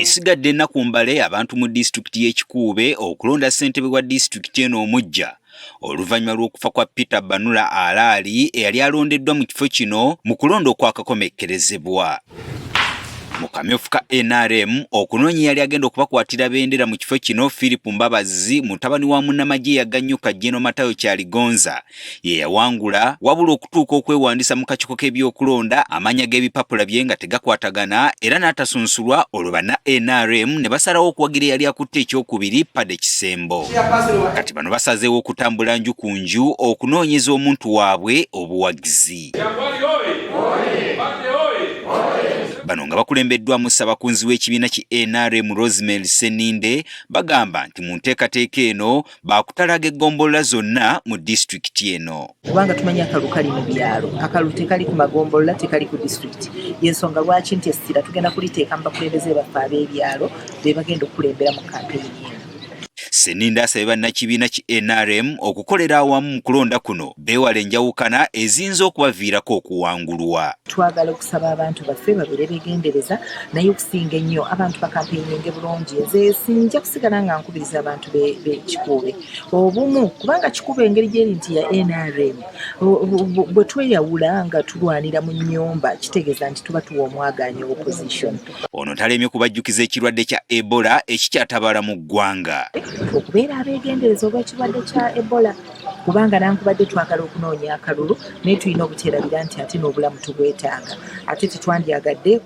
Esigadde ennaku mbale abantu mu disitulikiti y'Ekikuube okulonda ssentebe wa disitulikiti eno omuggya oluvannyuma lw'okufa kwa Peter Banula Alaali eyali alondeddwa mu kifo kino mu kulonda okwakakomekkerezebwa. Mu kamyufu ka NRM okunoonya yali agenda okubakwatira bendera mu kifo kino Philip Mbabazi mutabani wa munnamagye yaganyuka General Matayo Kyaligonza ye yawangula wabula okutuuka okwewandiisa mu kakiiko k'ebyokulonda amanya g'ebipapula bye nga tegakwatagana era n'atasunsulwa olwo banna NRM ne basalawo okuwagira yali akutte ekyokubiri Padde Kisembo. Kati bano basazeewo okutambula nju ku nju okunoonyeza omuntu waabwe obuwagizi. Bano nga bakulembeddwamu ssabakunzi w'ekibiina ki NRM Rosemary Seninde bagamba nti mu nteekateeka eno baakutalaga eggombolola zonna mu disitulikiti eno. Kubanga tumanya akalulu kali mu byalo, akalulu tekali ku magombolola, tekali ku disitulikiti. Y'ensonga lwaki nti essira tugenda kuliteeka mu bakulembeze baffe ab'ebyalo be bagenda okukulembera mu kampeyini eno. Seninde asabye bannakibiina ki NRM okukolera awamu mu kulonda kuno beewala enjawukana eziyinza okubaviirako okuwangulwa. Twagala okusaba abantu baffe babeere beegendereza naye okusinga ennyo abantu bakampeyininge bulungi. Nze sinja kusigala nga nkubiriza abantu b'Ekikuube obumu kubanga Kikuube engeri gyeri nti ya NRM bwe tweyawula nga tulwanira mu nnyumba kitegeeza nti tuba tuwa omwagaanya opposition. Ono talemye kubajjukiza ekirwadde kya Ebola ekikyatabaala mu ggwanga. Okubeera abeegendereza olw'ekirwadde kya Ebola kubanga nankubadde twagala okunoonya akalulu naye tulina obuteerabira nti ate n'obulamu tubwetaaga ate tetwandyagadde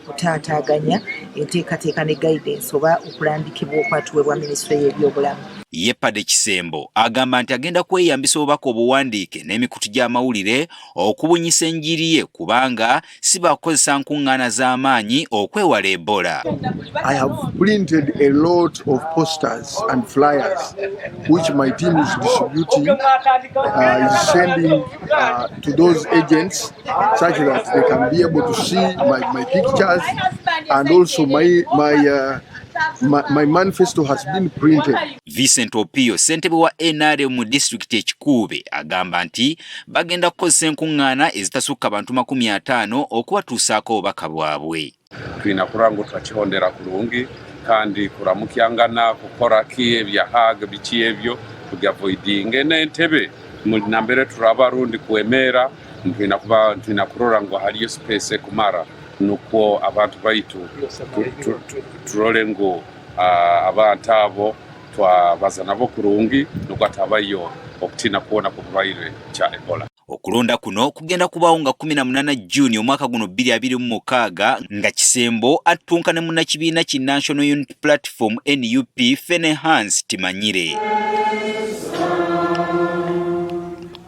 kutaataaganya enteekateeka ne guidance oba okulandikibwa okwatuweebwa minisitule y'ebyobulamu. Ye Padde Kisembo agamba nti agenda kweyambisa obubaka obuwandiike n'emikutu gy'amawulire okubunyisa enjiri ye kubanga si bakozesa nkuŋŋaana z'amaanyi okwewala Ebola. I have printed a lot of posters and flyers which my team is distributing, is sending to those agents such that they can be able to see my pictures and also my manifesto has been printed. Vincent Opio ssentebe wa NRM mu disitulikiti Ekikuube agamba nti bagenda kukozesa enkuŋŋaana ezitasukka bantu 50 okubatuusaako obubaka bwabwe. Tulina kuranga twakihondera kulungi kandi kuramukyangana kukoraki ebyahaga biki ebyo tugyavoidinge n'entebe nambere turabarundi kwemera tulina kurora ngo haliyo space ekumara nukwo abantu baitu turole ngo abantu abo twabaza nabo kurungi nukwo atabayo okutina kuona ku bulwaire kya Ebola. Okulonda kuno kugenda kubaawo nga 18 Juni omwaka guno 2026 nga Kisembo atunkana munnakibiina ki National Unity Platform NUP Fene Hans Timanyire.